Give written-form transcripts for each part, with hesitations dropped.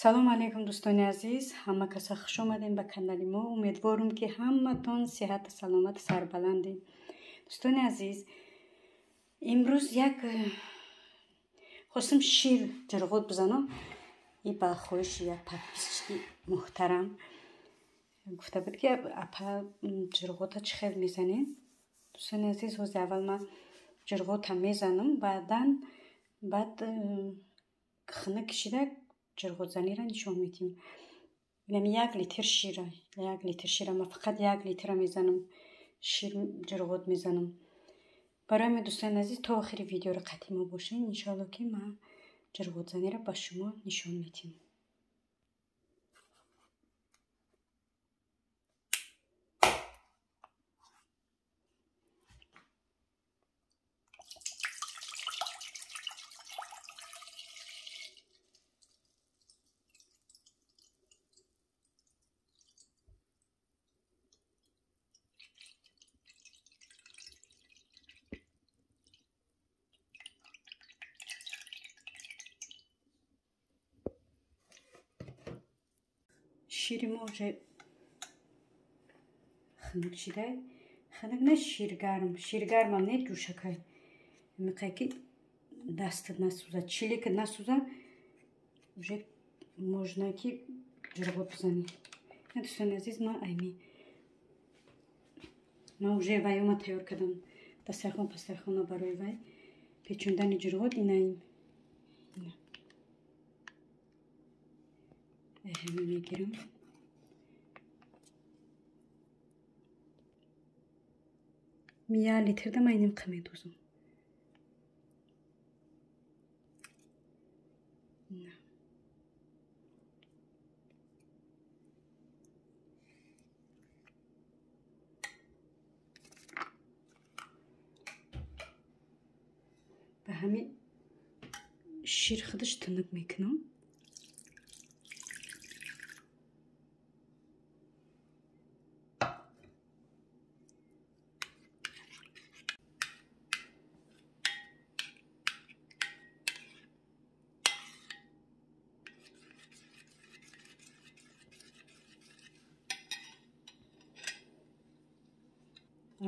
салом алейкум дӯстони азиз, ҳама каса хуш омадем ба канали мо. Умедворам ки ҳаматон сеҳату саломату сарбаландед. дӯстони азиз, имрӯз хостам шир ҷарғот бизанам. И ба хоҳиши як подписчики муҳтарам гуфта буд ки апа ҷарғота чӣ хел мезанед. дӯстони азиз, ҳозир аввал ман ҷарғота мезанам, баъд хина кишида ҷарғотзаниро нишон медиҳем. Яъне 1 литр шира ман фақат 1 литра мезанам, шир ҷарғот мезанам. барои мо дӯстони азиз то охири видеоро қатъи мо бошед, иншоалло ки ман ҷарғотзаниро ба шумо нишон медиҳам. шири мо уже хунук шида, хунук не ширгармам не ҷӯшакай. Миқай ки дастат насӯзад, чиликат насӯзад, уже можно ки ҷарғот бизанӣ. дӯстони азиз, ман уже вайёма тайёр кардам. дастархон барои вай печондани ҷарғот инаим. мегирам. Я литрда ман иним қамедӯзам. ба ҳамин шир худаш тунук мекунам.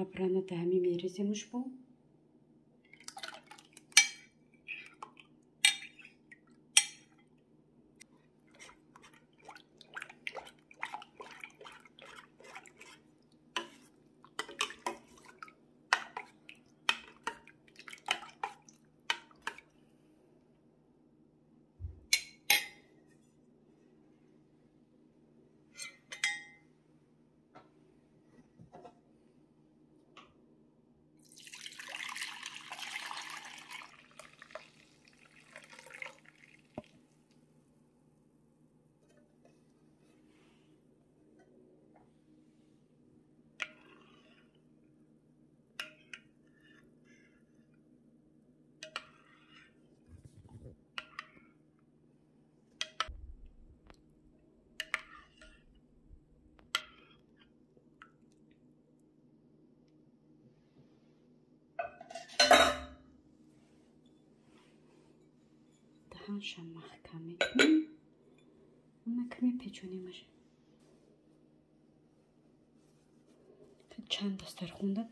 Абрана дами мереземуш бо. Дҳанша маҳкам мекунем. Ана каме печонемаш. чанд дастархонда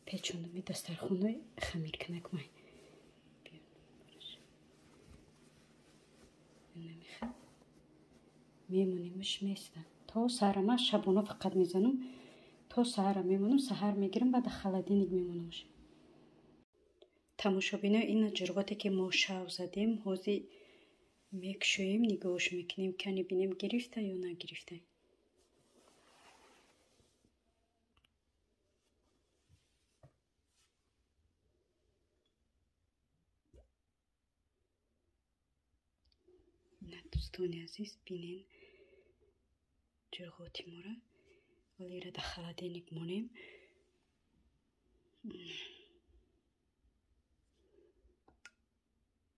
печондам. И дастархонҳои хамиркунак май. мемонемаш места. То саҳара ман шабона фақат мезанам. То саҳара мемонам, саҳар мегирам, баъд холодильник мемонамаш. тамошобино, ина ҷарғоте ки мо шав задем, ҳозир мекушоем, нигоҳш мекунем, кани бинем гирифта ё нагирифта. дӯстони азиз, бинен ҷарғоти мора. ҳоло ира дар холодильник монем.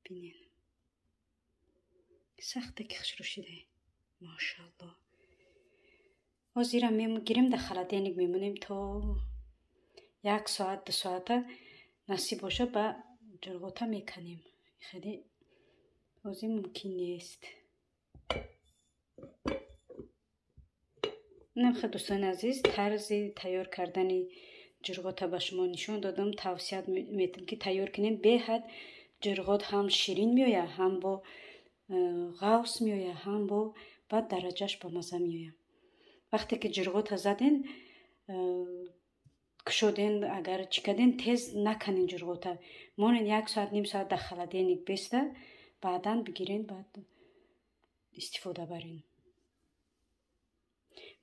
бинен сахта ки хушрӯ шида. машалло. ҳозира мегирем, дар холодильник мемонем то 1 соат 2 соата насиб боша, ба ҷарғота меканем. хеле ҳозир мумкин нест. نمیخواد دوستان عزیز طرز تیار کردن جرغوتا به شما نشون دادم. توصیه میتونم که تیار کنین. به حد جرغوت هم شیرین میوید، هم با غوص میوید، هم با بعد درجهش با مزه میوید. وقتی که جرغوتا زدین کشودین، اگر چیکدین تیز نکنین جرغوتا، مونین 1 ساعت نیم ساعت در خلدینیک بیسته، بعدا بگیرین بعد استفاده برین.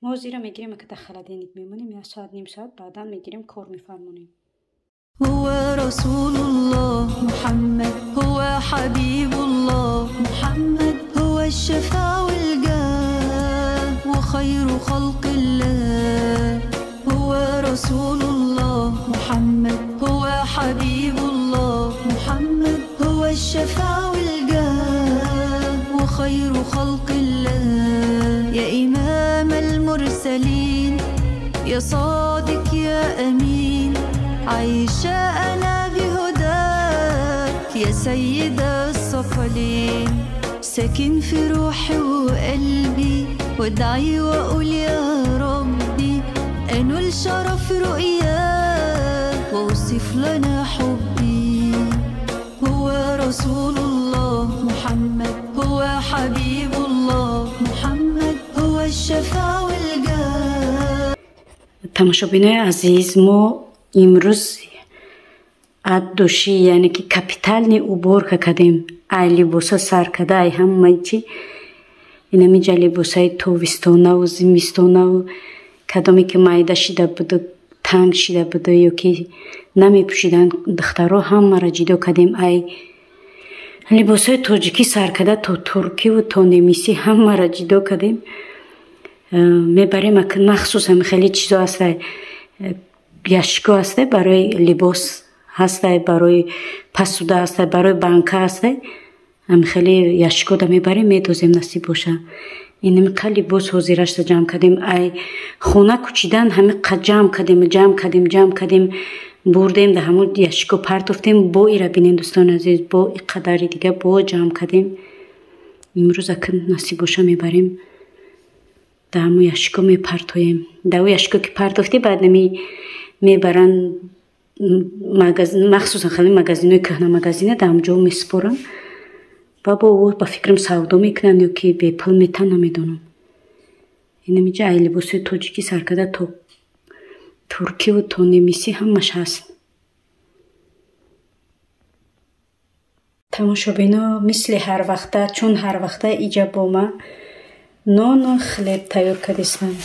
ما زیرا میگیریم که در خلدینیک میمونیم 1 ساعت نیم ساعت، بعدا میگیریم کار میفرمونیم. هو رسول الله محمد، هو حبيب الله محمد، هو الشفاء والجاه وخير خلق الله. هو رسول الله محمد، هو حبيب الله محمد، هو الشفاء والجاه وخير خلق الله. يا إمام المرسلين، يا صادق يا أمين، عايشة أنا بهداك يا سيد الثقلين. ساكن في روحي وقلبي، وادعي وأقول يا ربي أنول شرف رؤياك وأوصف لنا حبي. هو رسول الله محمد، هو حبيب الله محمد، هو الشفاء والجاه. تماشابینای عزیز، ما امروز ادوشی یعنی که کپیتالنی عبور کردیم. ای لباسا سر کرده، ای همه چی اینمی جا لباسای توستانه و زمستانه و کدامی که مایده شده بوده، تنگ شده بوده یا که نمی پوشیدن دخترها، همه را جدا کردیم. ای لباسای تاجیکی سر کرده، تا ترکی و تا نمیسی همه را جدا کردیم. میبریم مخصوصا خیلی چیزا هسته، یشکو هسته برای لباس هسته، برای پسوده هسته، برای بانکه هسته. هم خیلی یشکو دا میبریم میدوزیم نصیب باشه. اینمی که لباس حاضرش دا جمع کردیم. ای خونه کچیدن همه قد جمع کردیم بردیم دا همون یشکو پرتفتیم. با ایره بینین دوستان عزیز، با ای قدری دیگه با جمع کردیم. امروز اکن نصیب باشه میبریم دا همون یشکو میپرتویم. دا همون یشکو که پرتفتی بعد نمی میبرن مخصوصا خیلی مگزینوی کهنه مگزینه دا همجا میسپورن. با فکرم سودا میکنن یا که به پل میتن نمیدونم. اینه میجه ای لباسوی تاجیکی سر کرده، تا ترکی و تا نمیسی همش هست. تماشابینا مثل هر وقته، چون هر وقته ایجا با ما نان خلیب تیار کردیستم.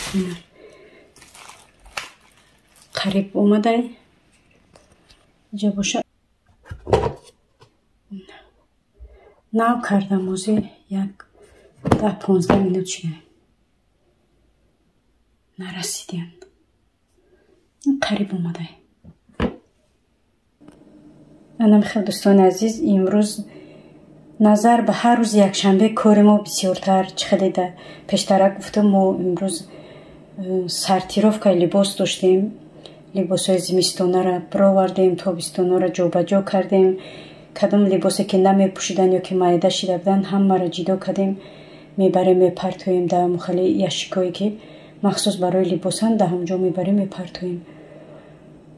قریب اومده ایجا باشه. ناو کردم موزی 10-15 مینوت شده نرسیدیم. قریب اومده. من خیلی دوستان عزیز، امروز نظر به هر روز یک شنبه کار ما بسیارتر چخدیده. پیشتر گفتم ما امروز سرتیرافکای لباس داشتیم. لباس های زمستانه را برآوردیم، تابستانه را جا به جا کردیم. کدام لباسی که نمی پوشیدن یا که مایده شده بودن همه را جدا کردیم، میبریم میپرتویم در مخلی یشکایی که مخصوص برای لباسن در همجا میبریم میپرتویم.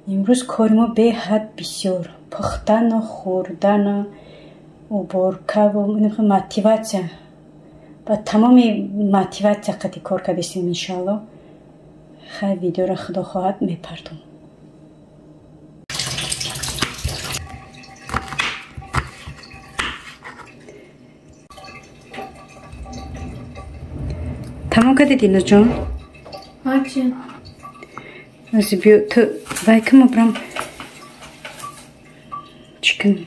امروز کار ما به حد بسیار پختن و خوردن و بارکه و موتیواسیا و تمام موتیواسیا قطعی کار کردیم. انشالله خیلی ویدیو را خدا خواهد میپرتوم. تمام کردی دینا جان؟ آچه از بیو تو بایکم برم چیکن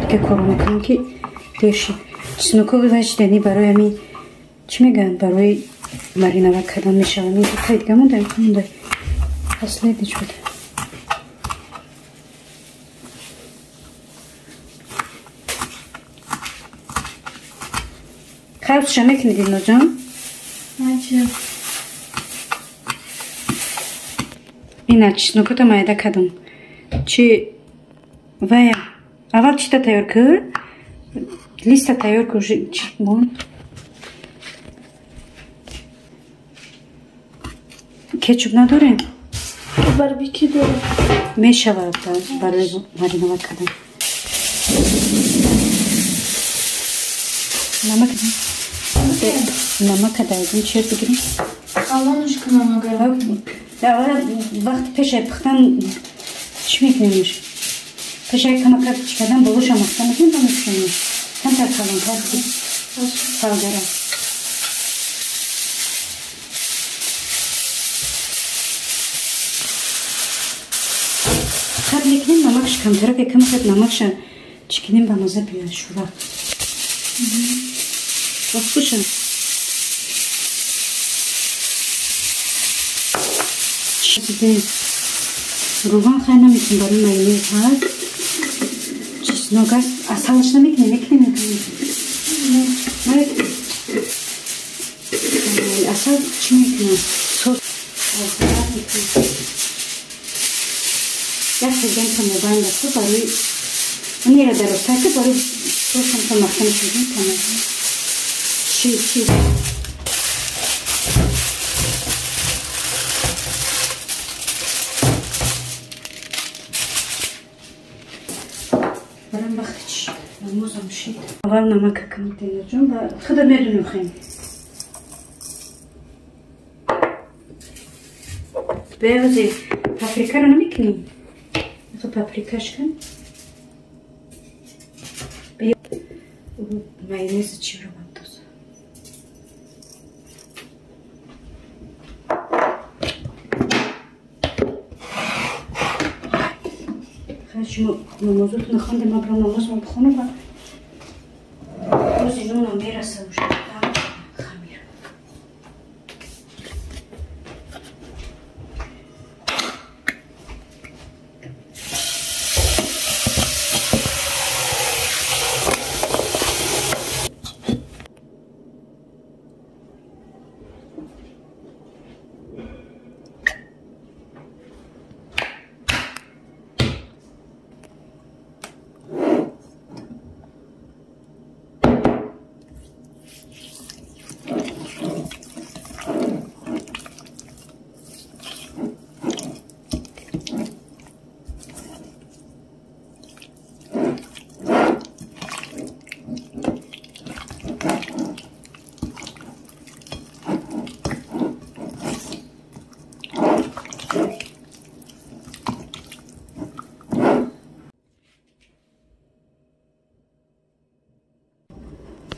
دیگه کارو میکنم که دیرشی سنوکو بزنش دنی برای همی چی میگن برای مرینه کردن میشه. همی دیگه دیگه مونده اصلی دیج بوده. خیلی شما میکنی دینا جان؟ آچه این چیزنوکو تا مایده کدم چی ویا اول چی تا تیار کرد؟ لیست تا تیار کرد چی مون؟ кетчуп надорем? Барбекю дорем. Мешавад барои мариновад кардан. Намак кадайдем чер бигирем? Алонушка намагара. Аввал вақти пешай пухтан чӣ мекунемш? Пешай камакар чӣ кардан болоша махта мекунем ба мекунем. Камтар калонтар салгара. Қабл мекунем намакш камтара ки камакар намакша чӣ кунем ба маза биёяд шура. Послушай. Руган хай намекунем барои майонез ҳаст. Чеснок аст. Асалаш намекунем? Мекунем. Асал чӣ мекунем? Сос мекунем. Як стаканка мобайн даста барои онеро даростака барои сосамка махта мешудем тамом. Чӣ? برام وقتی چی؟ نمازم شید. اول نمک کم دیدم و خدا میدونم خیلی. بیازی پاپریکا رو نمیکنی؟ تو پاپریکاش کن. بیا مایونز چی رو بنداز. شما نمازتون نخوانده ما برای نماز ما بخونه و روزی نونم میرسه و شد خمیر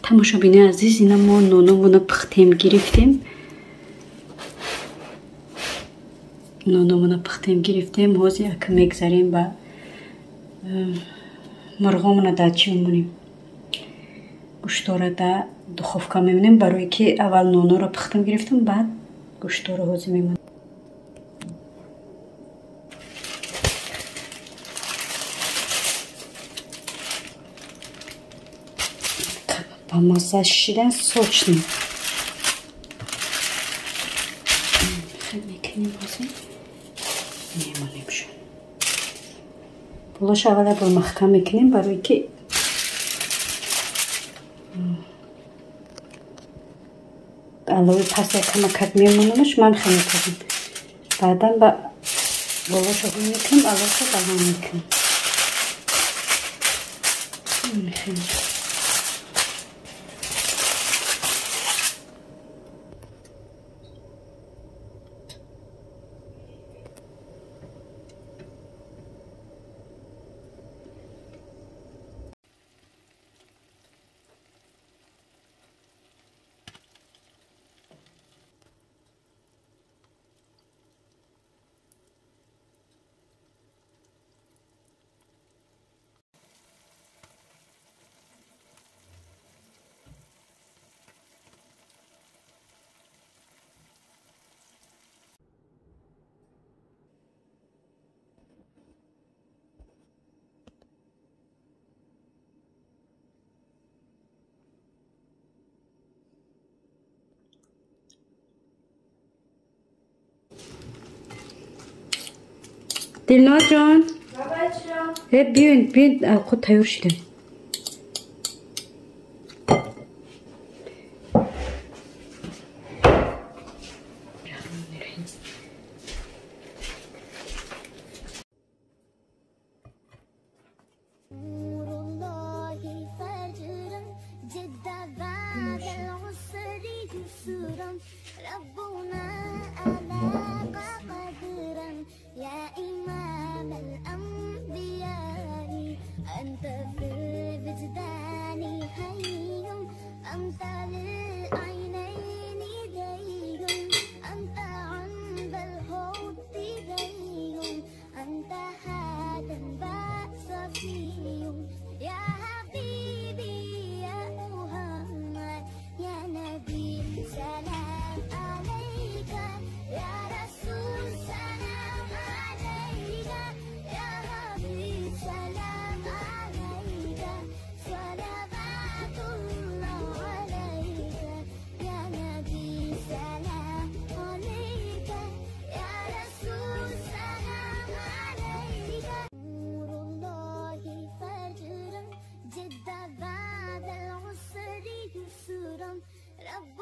тамошобини азиз, ина мо нонумона пухтем гирифтем. Нонумона пухтем гирифтем. ҳозир ака мегзарем ба мурғомона дар чӣ мемонем? Гӯштора дар духовка мемонем, барое ки аввал нонуро пухтем гирифтем, баъд гӯштора ҳозир мемонем. По маза шидан сочный. Мекунем ҳозир. Мемонем шо. Болош аввал бо маҳкам мекунем, барое ки алои паста камакат мемонамш ман хеле мекунем. Баъдан ба болоша ҳол мекунем, алоша балон мекунем. Мехунем. Dilnoz jon. Babacığım. Bugün avukat tayyor şirin. العسر يسرا ربنا ألاق قدرا يا إمام الأنبياء أنت في الوجدان حي أنت للعينين دي أنت عند الحب دي أنت هذا البأس فيه يا حبيبي يا محمد يا نبي سلام عليك يا رسول سلام عليك يا حبيب سلام عليك صلوات الله عليك يا نبي سلام عليك يا رسول سلام عليك نور الله فجرا جد بعد العسر يسرا رب